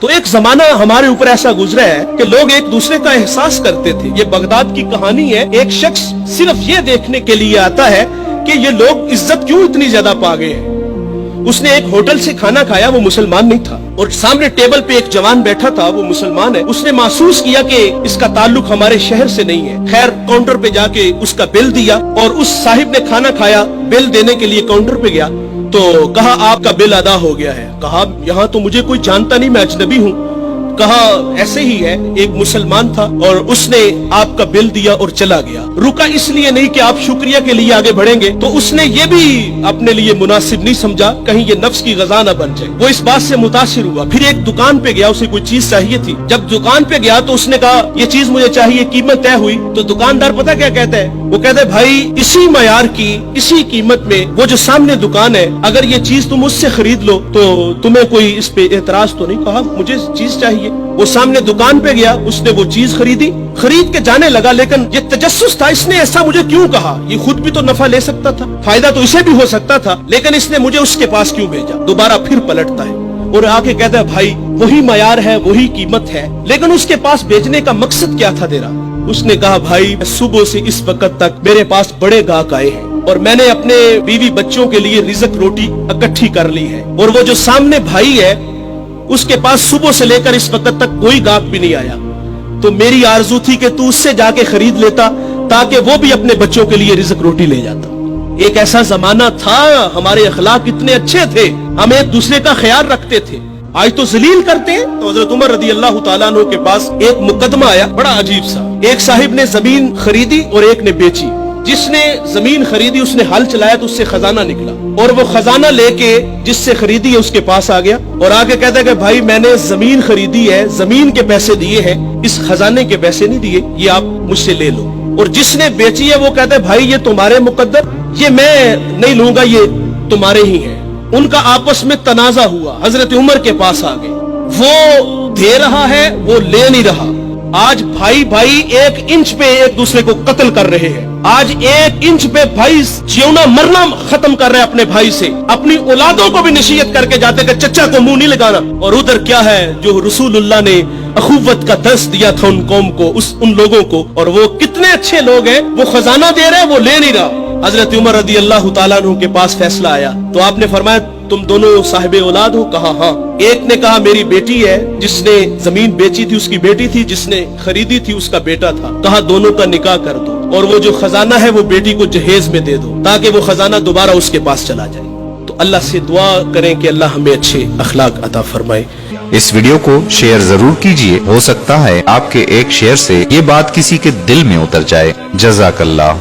تو एक जमाना हमारे ऊपर ऐसा गुजरा है कि लोग एक दूसरे का एहसास करते थे। ये बगदाद की कहानी है। एक शख्स सिर्फ ये देखने के लिए आता है कि ये लोग इज्जत क्यों इतनी ज्यादा पा गए हैं। उसने एक होटल से खाना खाया, वो मुसलमान नहीं था, और सामने टेबल पे एक जवान बैठा था, वो मुसलमान है। उसने महसूस किया कि इसका ताल्लुक हमारे शहर से नहीं है। खैर काउंटर पे जाके उसका बिल दिया, और उस साहिब ने खाना खाया, बिल देने के लिए काउंटर पे गया तो कहा आपका बिल अदा हो गया है। कहा यहाँ तो मुझे कोई जानता नहीं, मैं अजनबी हूँ। कहा ऐसे ही है, एक मुसलमान था और उसने आपका बिल दिया और चला गया। रुका इसलिए नहीं कि आप शुक्रिया के लिए आगे बढ़ेंगे, तो उसने ये भी अपने लिए मुनासिब नहीं समझा कहीं ये नफ्स की गजा न बन जाए। वो इस बात से मुतासिर हुआ। फिर एक दुकान पे गया, उसे कोई चीज चाहिए थी। जब दुकान पे गया तो उसने कहा ये चीज मुझे चाहिए, कीमत तय हुई। तो दुकानदार पता क्या कहता है, वो कहता है भाई इसी मयार की इसी कीमत में वो जो सामने दुकान है, अगर ये चीज तुम उससे खरीद लो तो तुम्हें कोई इस पे एतराज तो नहीं। कहा मुझे चीज चाहिए। वो सामने दुकान पे गया, उसने वो चीज खरीदी, खरीद के जाने लगा। लेकिन ये तजस्सुस था, इसने ऐसा मुझे क्यों कहा, ये खुद भी तो नफा ले सकता था, फायदा तो इसे भी हो सकता था, लेकिन इसने मुझे उसके पास क्यों भेजा। दोबारा फिर पलटता है और आके कहता है भाई वही मयार है, वही कीमत है, लेकिन उसके पास भेजने का मकसद क्या था तेरा। उसने कहा भाई सुबह से इस वक्त तक मेरे पास बड़े गाहक आए हैं और मैंने अपने बीवी बच्चों के लिए रिज़्क रोटी इकट्ठी कर ली है, और वो जो सामने भाई है उसके पास सुबह से लेकर इस वक्त तक कोई गाहक भी नहीं आया। तो मेरी आरजू थी कि तू उससे जाके खरीद लेता ताकि वो भी अपने बच्चों के लिए रिज़्क रोटी ले जाता। एक ऐसा जमाना था, हमारे अखलाक इतने अच्छे थे, हम एक दूसरे का ख्याल रखते थे। आज तो जलील करते हैं। तो हजरत उमर रदी अल्लाह तआला अन्हु के पास एक मुकदमा आया, बड़ा अजीब सा। एक साहिब ने जमीन खरीदी और एक ने बेची। जिसने जमीन खरीदी उसने हल चलाया तो उससे खजाना निकला, और वो खजाना लेके जिससे खरीदी है उसके पास आ गया और आके कहता है कि भाई मैंने जमीन खरीदी है, जमीन के पैसे दिए हैं, इस खजाने के पैसे नहीं दिए, ये आप मुझसे ले लो। और जिसने बेची है वो कहता है भाई ये तुम्हारे मुकद्दर, ये मैं नहीं लूंगा, ये तुम्हारे ही है। उनका आपस में तनाजा हुआ, हजरत उमर के पास आ गए। वो दे रहा है, वो ले नहीं रहा। आज भाई भाई 1 इंच पे एक दूसरे को कत्ल कर रहे हैं। आज 1 इंच पे भाई जीना मरना खत्म कर रहे हैं अपने भाई से। अपनी औलादों को भी नसीहत करके जाते कि चचा को मुंह नहीं लगाना। और उधर क्या है जो रसूलुल्लाह ने अखुवत का दर्स दिया था उन कौम को, उन लोगों को, और वो कितने अच्छे लोग हैं। वो खजाना दे रहे, वो ले नहीं रहा। हजरत उमर रदी अल्लाह तआला अन्हु के पास फैसला आया तो आपने फरमाया तुम दोनों साहिबे औलाद हो। कहा हाँ। एक ने कहा मेरी बेटी है, जिसने जमीन बेची थी उसकी बेटी थी, जिसने खरीदी थी उसका बेटा था। कहा दोनों का निकाह कर दो, और वो जो खजाना है वो बेटी को जहेज में दे दो ताकि वो खजाना दोबारा उसके पास चला जाए। तो अल्लाह से दुआ करें कि अल्लाह हमें अच्छे अखलाक अता फरमाए। इस वीडियो को शेयर जरूर कीजिए, हो सकता है आपके एक शेयर से ये बात किसी के दिल में उतर जाए। जज़ाकल्लाह।